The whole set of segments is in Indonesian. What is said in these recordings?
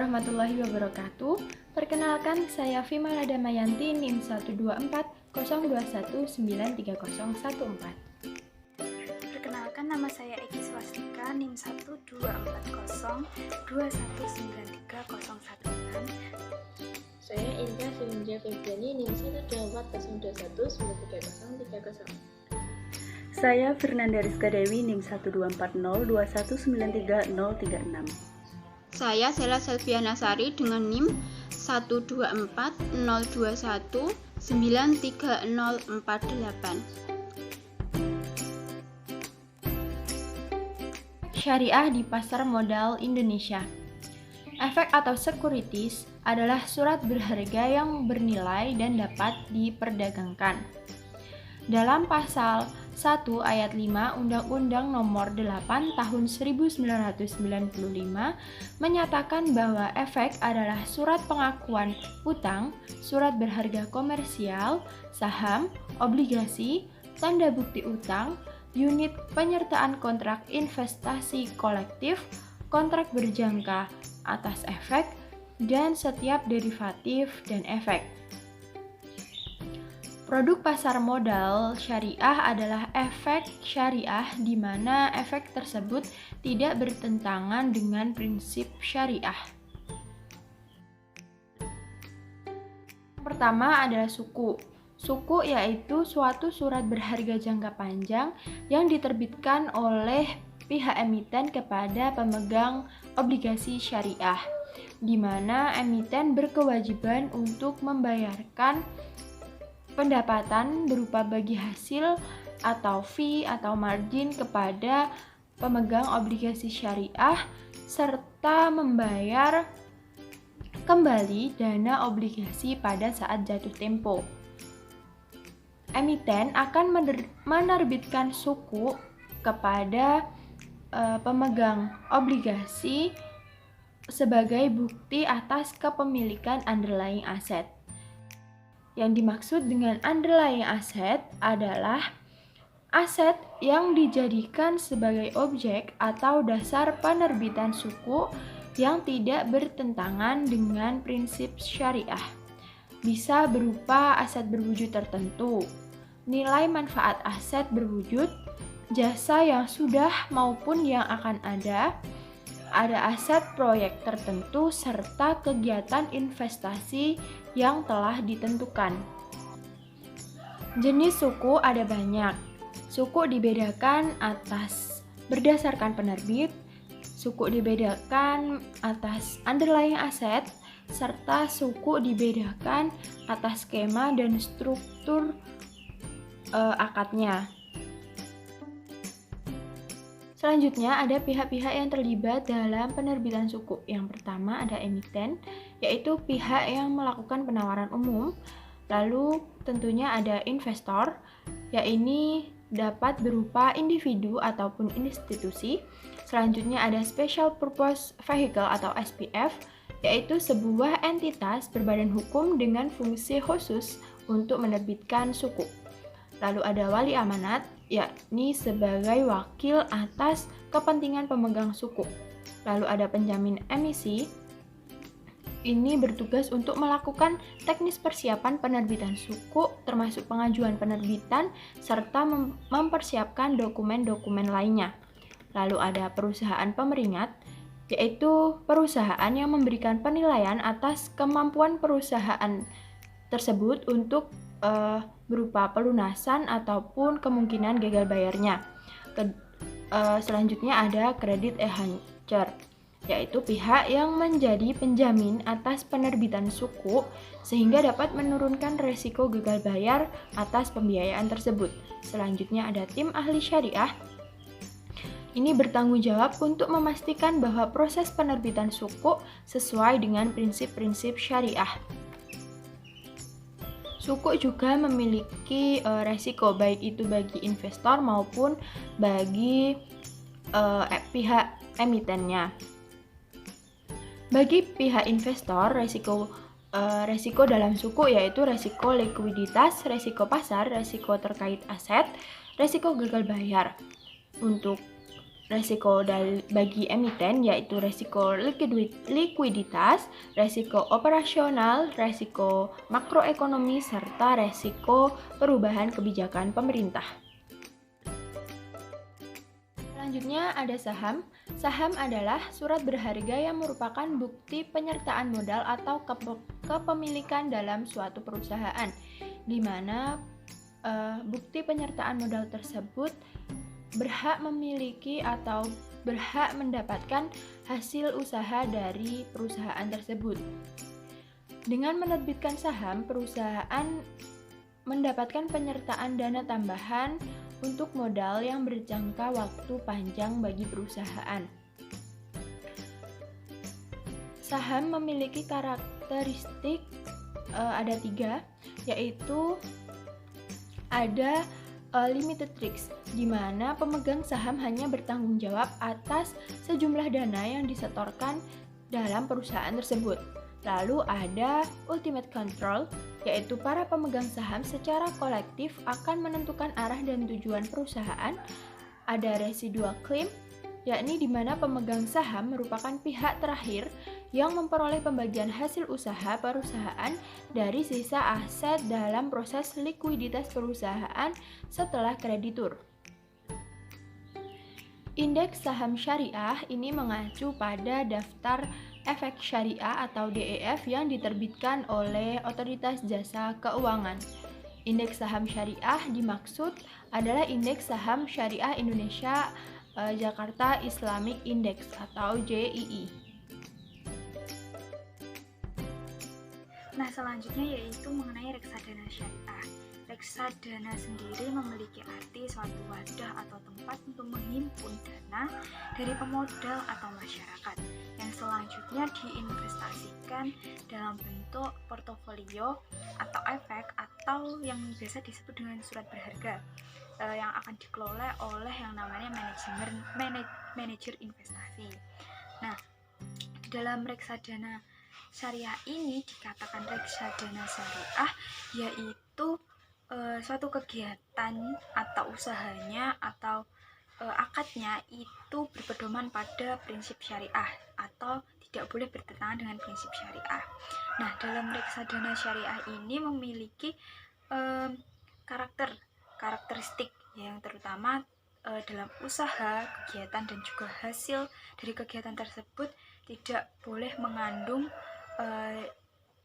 warahmatullahi wabarakatuh. Perkenalkan, saya Vimala Damayanti, NIM 12402193014. Perkenalkan, nama saya Eki Swastika, NIM 12402193016. Saya Indah Filinja Febriani, NIM 1240219303030. Saya Fernanda Rizka Dewi, NIM 12402193036. Saya Sela Selviana Sari dengan NIM 12402193048. Syariah di pasar modal Indonesia. Efek atau securities adalah surat berharga yang bernilai dan dapat diperdagangkan. Dalam pasal 1 ayat 5 Undang-Undang Nomor 8 Tahun 1995 menyatakan bahwa efek adalah surat pengakuan utang, surat berharga komersial, saham, obligasi, tanda bukti utang, unit penyertaan kontrak investasi kolektif, kontrak berjangka atas efek, dan setiap derivatif dan efek. Produk pasar modal syariah adalah efek syariah di mana efek tersebut tidak bertentangan dengan prinsip syariah. Pertama adalah suku. Suku yaitu suatu surat berharga jangka panjang yang diterbitkan oleh pihak emiten kepada pemegang obligasi syariah, di mana emiten berkewajiban untuk membayarkan pendapatan berupa bagi hasil atau fee atau margin kepada pemegang obligasi syariah serta membayar kembali dana obligasi pada saat jatuh tempo. Emiten akan menerbitkan suku kepada pemegang obligasi sebagai bukti atas kepemilikan underlying asset. Yang dimaksud dengan underlying asset adalah aset yang dijadikan sebagai objek atau dasar penerbitan suku yang tidak bertentangan dengan prinsip syariah. Bisa berupa aset berwujud tertentu, nilai manfaat aset berwujud, jasa yang sudah maupun yang akan ada aset proyek tertentu, serta kegiatan investasi yang telah ditentukan. Jenis suku ada banyak. Suku dibedakan berdasarkan penerbit, suku dibedakan atas underlying asset, serta suku dibedakan atas skema dan struktur akadnya. Selanjutnya ada pihak-pihak yang terlibat dalam penerbitan suku. Yang pertama ada emiten, yaitu pihak yang melakukan penawaran umum. Lalu tentunya ada investor, yaitu dapat berupa individu ataupun institusi. Selanjutnya ada special purpose vehicle atau SPV, yaitu sebuah entitas berbadan hukum dengan fungsi khusus untuk menerbitkan suku. Lalu ada wali amanat, yakni sebagai wakil atas kepentingan pemegang suku. Lalu ada penjamin emisi, ini bertugas untuk melakukan teknis persiapan penerbitan suku, termasuk pengajuan penerbitan, serta mempersiapkan dokumen-dokumen lainnya. Lalu ada perusahaan pemeringat, yaitu perusahaan yang memberikan penilaian atas kemampuan perusahaan tersebut untuk berupa pelunasan ataupun kemungkinan gagal bayarnya. Selanjutnya ada credit enhancer, yaitu pihak yang menjadi penjamin atas penerbitan suku sehingga dapat menurunkan resiko gagal bayar atas pembiayaan tersebut. Selanjutnya ada tim ahli syariah. Ini bertanggung jawab untuk memastikan bahwa proses penerbitan suku sesuai dengan prinsip-prinsip syariah. Suku juga memiliki resiko, baik itu bagi investor maupun bagi pihak emitennya. Bagi pihak investor, resiko dalam suku yaitu resiko likuiditas, resiko pasar, resiko terkait aset, resiko gagal bayar. Untuk resiko bagi emiten yaitu resiko likuiditas, resiko operasional, resiko makroekonomi, serta resiko perubahan kebijakan pemerintah. Selanjutnya ada saham. Saham adalah surat berharga yang merupakan bukti penyertaan modal atau kepemilikan dalam suatu perusahaan, di mana bukti penyertaan modal tersebut berhak memiliki atau berhak mendapatkan hasil usaha dari perusahaan tersebut. Dengan menerbitkan saham, perusahaan mendapatkan penyertaan dana tambahan untuk modal yang berjangka waktu panjang bagi perusahaan. Saham memiliki karakteristik ada 3, yaitu ada limited risk, di mana pemegang saham hanya bertanggung jawab atas sejumlah dana yang disetorkan dalam perusahaan tersebut. Lalu ada ultimate control, yaitu para pemegang saham secara kolektif akan menentukan arah dan tujuan perusahaan. Ada residual claim, yakni di mana pemegang saham merupakan pihak terakhir yang memperoleh pembagian hasil usaha perusahaan dari sisa aset dalam proses likuiditas perusahaan setelah kreditur. Indeks saham syariah ini mengacu pada daftar efek syariah atau DEF yang diterbitkan oleh Otoritas Jasa Keuangan. Indeks saham syariah dimaksud adalah Indeks Saham Syariah Indonesia Jakarta Islamic Index atau JII. Nah, selanjutnya yaitu mengenai reksadana syariah. Reksadana sendiri memiliki arti suatu wadah atau tempat untuk menghimpun dana dari pemodal atau masyarakat yang selanjutnya diinvestasikan dalam bentuk portofolio atau efek atau yang biasa disebut dengan surat berharga yang akan dikelola oleh yang namanya manajer investasi. Nah, di dalam reksadana syariah ini dikatakan reksadana syariah yaitu suatu kegiatan atau usahanya atau akadnya itu berpedoman pada prinsip syariah atau tidak boleh bertentangan dengan prinsip syariah. Nah, dalam reksadana syariah ini memiliki karakteristik yang terutama dalam usaha, kegiatan dan juga hasil dari kegiatan tersebut tidak boleh mengandung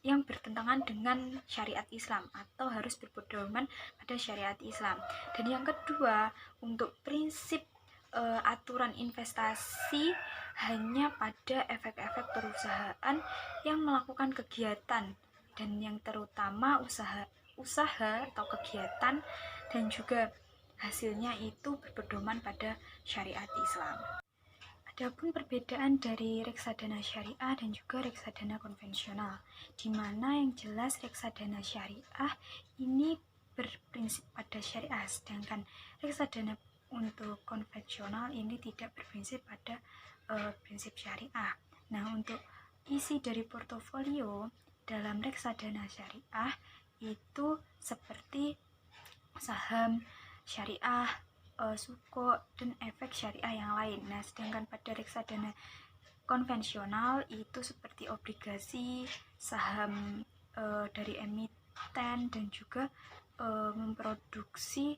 yang bertentangan dengan syariat Islam atau harus berpedoman pada syariat Islam. Dan yang kedua, untuk prinsip aturan investasi hanya pada efek-efek perusahaan yang melakukan kegiatan dan yang terutama usaha atau kegiatan dan juga hasilnya itu berpedoman pada syariat Islam. Adapun perbedaan dari reksadana syariah dan juga reksadana konvensional, di mana yang jelas reksadana syariah ini berprinsip pada syariah, sedangkan reksadana untuk konvensional ini tidak berprinsip pada prinsip syariah. Nah, untuk isi dari portofolio dalam reksadana syariah itu seperti saham syariah, suko dan efek syariah yang lain. Nah, sedangkan pada reksadana konvensional itu seperti obligasi, saham dari emiten dan juga memproduksi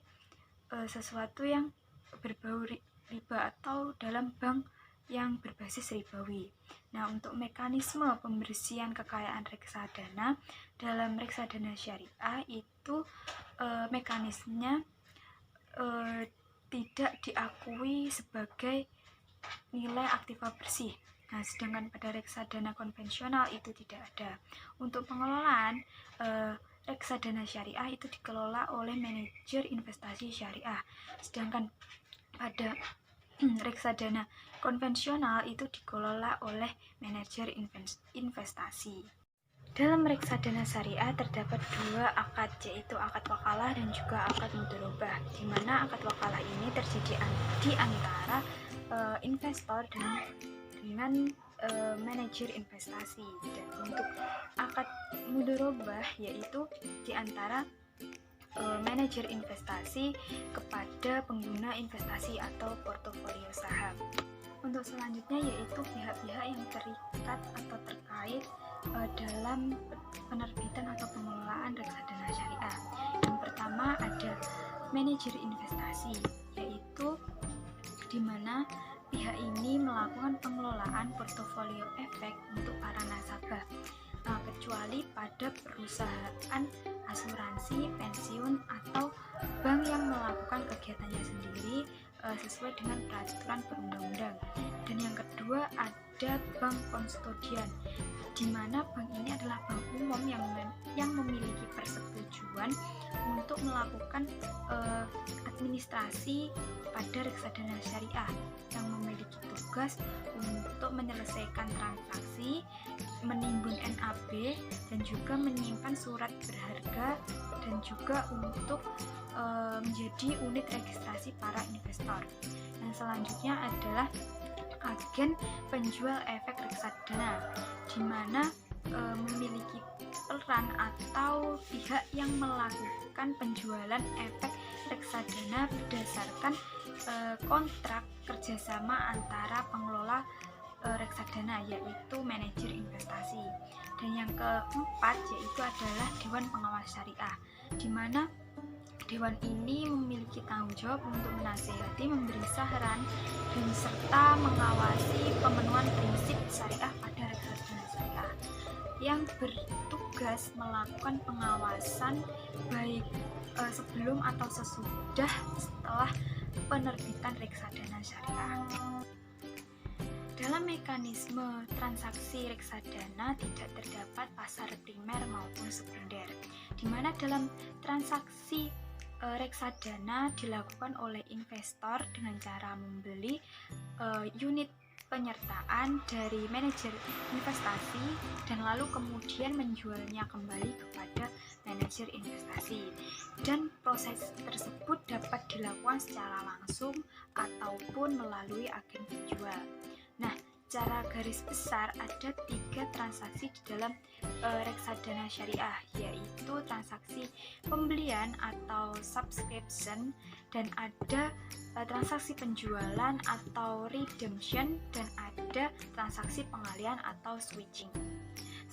sesuatu yang berbau riba atau dalam bank yang berbasis ribawi. Nah, untuk mekanisme pembersihan kekayaan reksadana dalam reksadana syariah itu mekanismenya tidak diakui sebagai nilai aktiva bersih. Nah, sedangkan pada reksadana konvensional itu tidak ada. Untuk pengelolaan reksadana syariah itu dikelola oleh manajer investasi syariah. Sedangkan pada reksadana konvensional itu dikelola oleh manajer investasi. Dalam reksadana syariah terdapat dua akad, yaitu akad wakalah dan juga akad mudharabah, di mana akad wakalah ini terjadi di antara investor dengan manajer investasi, dan untuk akad mudharabah yaitu di antara manajer investasi kepada pengguna investasi atau portofolio saham. Untuk selanjutnya yaitu pihak-pihak yang terikat atau terkait dalam penerbitan atau pengelolaan reksadana syariah. Yang pertama ada manajer investasi, yaitu di mana pihak ini melakukan pengelolaan portofolio efek untuk para nasabah, kecuali pada perusahaan asuransi, pensiun, atau bank yang melakukan kegiatannya sendiri sesuai dengan peraturan perundang-undang. Dan yang kedua ada bank konstodian, di mana bank ini adalah bank umum yang memiliki persetujuan untuk melakukan administrasi pada reksadana syariah, yang memiliki tugas untuk menyelesaikan transaksi, menimbun NAB, dan juga menyimpan surat berharga, dan juga untuk menjadi unit registrasi para investor. Yang selanjutnya adalah agen penjual efek reksadana, di mana memiliki peran atau pihak yang melakukan penjualan efek reksadana berdasarkan kontrak kerjasama antara pengelola reksadana, yaitu manajer investasi. Dan yang keempat yaitu adalah Dewan Pengawas Syariah, di mana Dewan ini memiliki tanggung jawab untuk menasihati, memberi saran, dan serta mengawasi pemenuhan prinsip syariah pada reksadana syariah, yang bertugas melakukan pengawasan baik sebelum atau setelah penerbitan reksadana syariah. Dalam mekanisme transaksi reksadana tidak terdapat pasar primer maupun sekunder, di mana dalam transaksi reksadana dilakukan oleh investor dengan cara membeli unit penyertaan dari manajer investasi dan lalu kemudian menjualnya kembali kepada manajer investasi, dan proses tersebut dapat dilakukan secara langsung ataupun melalui agen penjual. Nah, secara garis besar ada 3 transaksi di dalam reksadana syariah, yaitu transaksi pembelian atau subscription, dan ada transaksi penjualan atau redemption, dan ada transaksi pengalihan atau switching.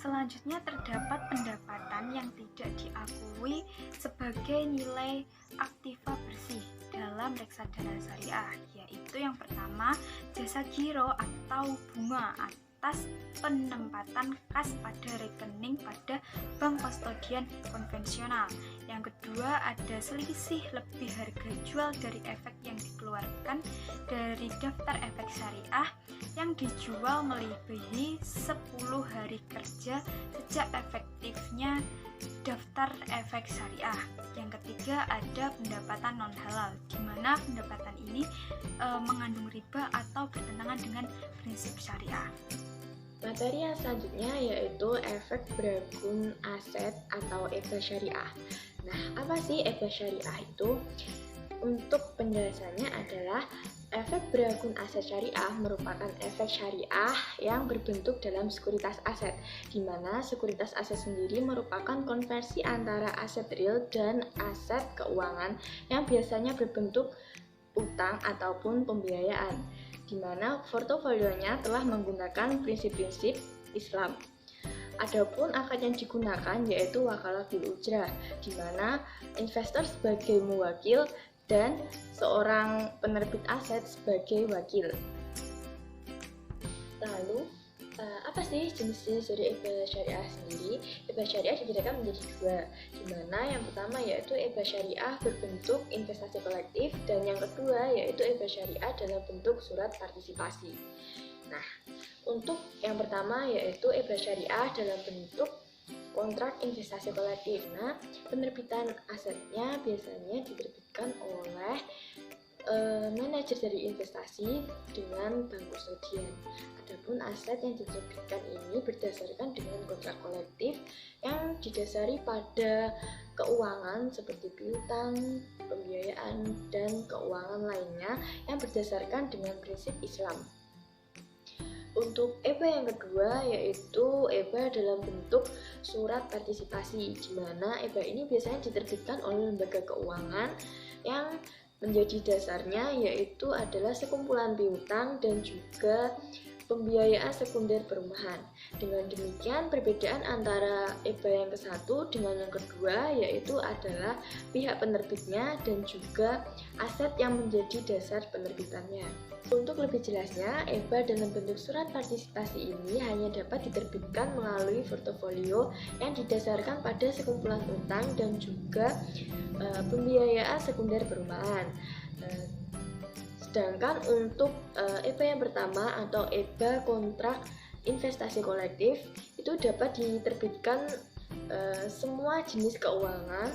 Selanjutnya terdapat pendapatan yang tidak diakui sebagai nilai aktiva bersih dalam reksadana syariah, yaitu yang pertama jasa giro atau bunga atas penempatan kas pada rekening pada bank kustodian konvensional. Yang kedua ada selisih lebih harga jual dari efek yang dikeluarkan dari daftar efek syariah yang dijual melebihi 10 hari kerja sejak efektifnya daftar efek syariah. Yang ketiga ada pendapatan non halal, di mana pendapatan ini mengandung riba atau bertentangan dengan prinsip syariah. Materi yang selanjutnya yaitu efek beragun aset atau EBA syariah. Nah, apa sih EBA syariah itu? Untuk penjelasannya adalah efek beragun aset syariah merupakan efek syariah yang berbentuk dalam sekuritas aset, di mana sekuritas aset sendiri merupakan konversi antara aset real dan aset keuangan yang biasanya berbentuk utang ataupun pembiayaan, di mana portofolionya telah menggunakan prinsip-prinsip Islam. Adapun akad yang digunakan yaitu wakalah bil ujrah, di mana investor sebagai muwakil dan seorang penerbit aset sebagai wakil. Lalu, apa sih jenis-jenis dari EBA syariah sendiri? EBA syariah dibedakan menjadi 2, di mana yang pertama yaitu EBA syariah berbentuk investasi kolektif, dan yang kedua yaitu EBA syariah dalam bentuk surat partisipasi. Nah, untuk yang pertama yaitu EBA syariah dalam bentuk kontrak investasi kolektif. Nah, penerbitan asetnya biasanya diterbitkan oleh manajer dari investasi dengan bank kustodian. Adapun aset yang diterbitkan ini berdasarkan dengan kontrak kolektif yang didasari pada keuangan seperti piutang, pembiayaan, dan keuangan lainnya yang berdasarkan dengan prinsip Islam. Untuk EBA yang kedua yaitu EBA dalam bentuk surat partisipasi, di mana EBA ini biasanya diterbitkan oleh lembaga keuangan yang menjadi dasarnya yaitu adalah sekumpulan piutang dan juga pembiayaan sekunder perumahan. Dengan demikian, perbedaan antara EBA yang ke-1 dengan yang kedua yaitu adalah pihak penerbitnya dan juga aset yang menjadi dasar penerbitannya. Untuk lebih jelasnya, EBA dalam bentuk surat partisipasi ini hanya dapat diterbitkan melalui portofolio yang didasarkan pada sekumpulan utang dan juga pembiayaan sekunder perumahan. Sedangkan untuk EBA yang pertama atau EBA kontrak investasi kolektif itu dapat diterbitkan semua jenis keuangan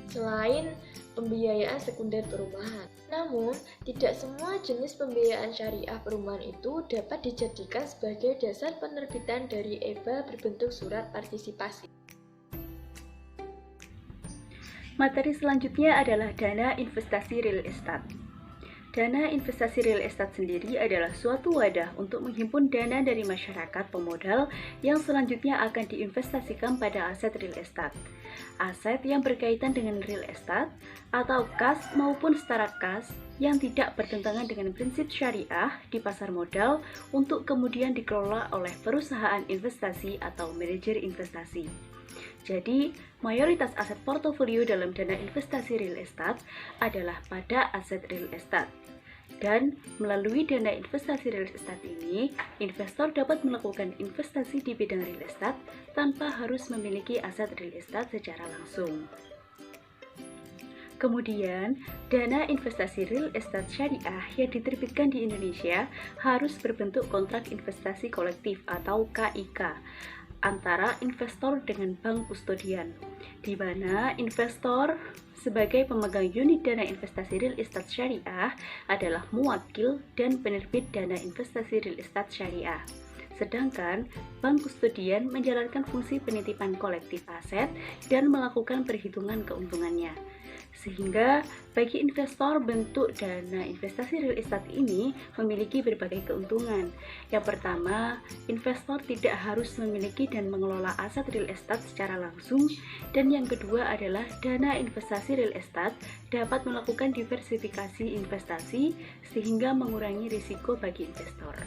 selain pembiayaan sekunder perumahan. Namun, tidak semua jenis pembiayaan syariah perumahan itu dapat dijadikan sebagai dasar penerbitan dari EBA berbentuk surat partisipasi. Materi selanjutnya adalah dana investasi real estate. Dana investasi real estate sendiri adalah suatu wadah untuk menghimpun dana dari masyarakat pemodal yang selanjutnya akan diinvestasikan pada aset real estate. Aset yang berkaitan dengan real estate atau kas maupun setara kas yang tidak bertentangan dengan prinsip syariah di pasar modal untuk kemudian dikelola oleh perusahaan investasi atau manajer investasi. Jadi, mayoritas aset portofolio dalam dana investasi real estate adalah pada aset real estate. Dan melalui dana investasi real estate ini, investor dapat melakukan investasi di bidang real estate tanpa harus memiliki aset real estate secara langsung. Kemudian, dana investasi real estate syariah yang diterbitkan di Indonesia harus berbentuk kontrak investasi kolektif atau KIK antara investor dengan bank kustodian, di mana investor sebagai pemegang unit dana investasi real estate syariah adalah muwakil dan penerbit dana investasi real estate syariah. Sedangkan bank kustodian menjalankan fungsi penitipan kolektif aset dan melakukan perhitungan keuntungannya. Sehingga bagi investor, bentuk dana investasi real estate ini memiliki berbagai keuntungan. Yang pertama, investor tidak harus memiliki dan mengelola aset real estate secara langsung. Dan yang kedua adalah dana investasi real estate dapat melakukan diversifikasi investasi sehingga mengurangi risiko bagi investor.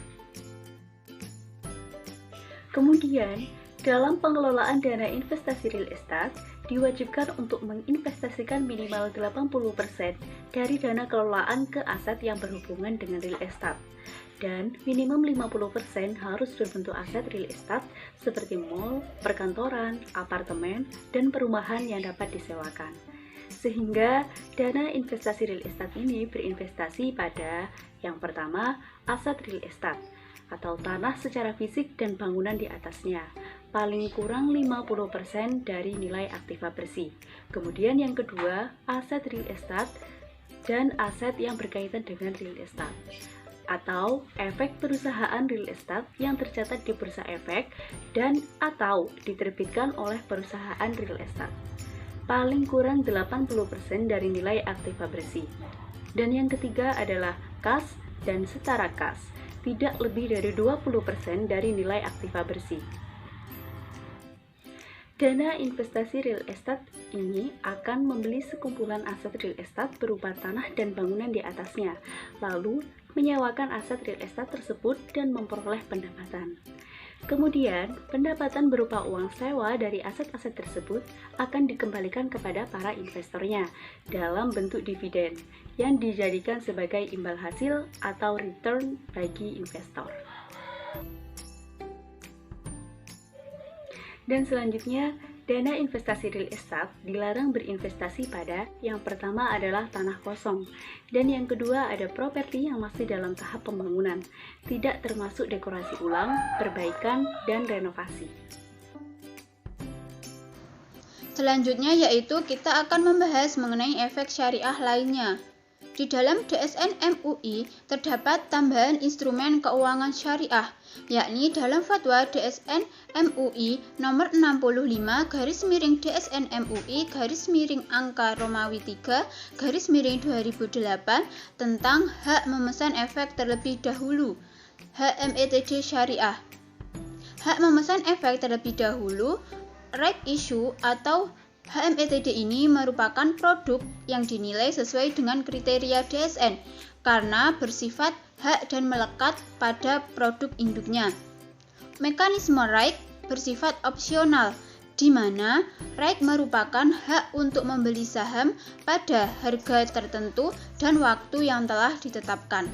Kemudian, dalam pengelolaan dana investasi real estate, diwajibkan untuk menginvestasikan minimal 80% dari dana kelolaan ke aset yang berhubungan dengan real estate. Dan minimum 50% harus berbentuk aset real estate seperti mall, perkantoran, apartemen, dan perumahan yang dapat disewakan. Sehingga dana investasi real estate ini berinvestasi pada yang pertama, aset real estate atau tanah secara fisik dan bangunan di atasnya, paling kurang 50% dari nilai aktiva bersih. Kemudian yang kedua, aset real estate dan aset yang berkaitan dengan real estate atau efek perusahaan real estate yang tercatat di bursa efek dan atau diterbitkan oleh perusahaan real estate, paling kurang 80% dari nilai aktiva bersih. Dan yang ketiga adalah kas dan setara kas, tidak lebih dari 20% dari nilai aktiva bersih. Dana investasi real estate ini akan membeli sekumpulan aset real estate berupa tanah dan bangunan di atasnya, lalu menyewakan aset real estate tersebut dan memperoleh pendapatan. Kemudian, pendapatan berupa uang sewa dari aset-aset tersebut akan dikembalikan kepada para investornya dalam bentuk dividen yang dijadikan sebagai imbal hasil atau return bagi investor. Dan selanjutnya, dana investasi real estate dilarang berinvestasi pada yang pertama adalah tanah kosong, dan yang kedua ada properti yang masih dalam tahap pembangunan, tidak termasuk dekorasi ulang, perbaikan, dan renovasi. Selanjutnya yaitu kita akan membahas mengenai efek syariah lainnya. Di dalam DSN MUI terdapat tambahan instrumen keuangan syariah, yakni dalam fatwa DSN MUI nomor 65/DSN MUI angka Romawi 3/2008 tentang hak memesan efek terlebih dahulu. HMETD syariah. Hak memesan efek terlebih dahulu, right issue atau HMETD ini merupakan produk yang dinilai sesuai dengan kriteria DSN karena bersifat hak dan melekat pada produk induknya. Mekanisme right bersifat opsional, di mana right merupakan hak untuk membeli saham pada harga tertentu dan waktu yang telah ditetapkan.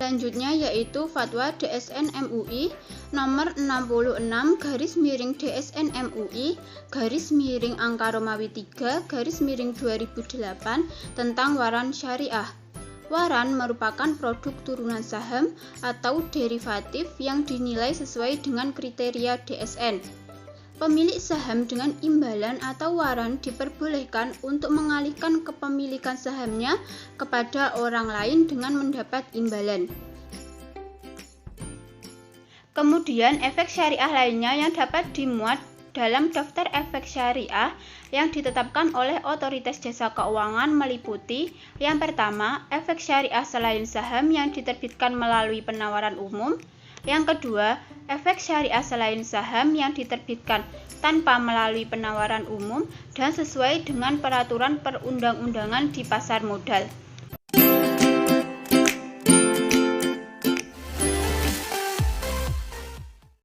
Selanjutnya yaitu Fatwa DSN MUI nomor 66/DSN MUI / Romawi 3 /2008 tentang waran syariah. Waran merupakan produk turunan saham atau derivatif yang dinilai sesuai dengan kriteria DSN. Pemilik saham dengan imbalan atau waran diperbolehkan untuk mengalihkan kepemilikan sahamnya kepada orang lain dengan mendapat imbalan. Kemudian efek syariah lainnya yang dapat dimuat dalam daftar efek syariah yang ditetapkan oleh Otoritas Jasa Keuangan meliputi yang pertama, efek syariah selain saham yang diterbitkan melalui penawaran umum. Yang kedua, efek syariah selain saham yang diterbitkan tanpa melalui penawaran umum dan sesuai dengan peraturan perundang-undangan di pasar modal.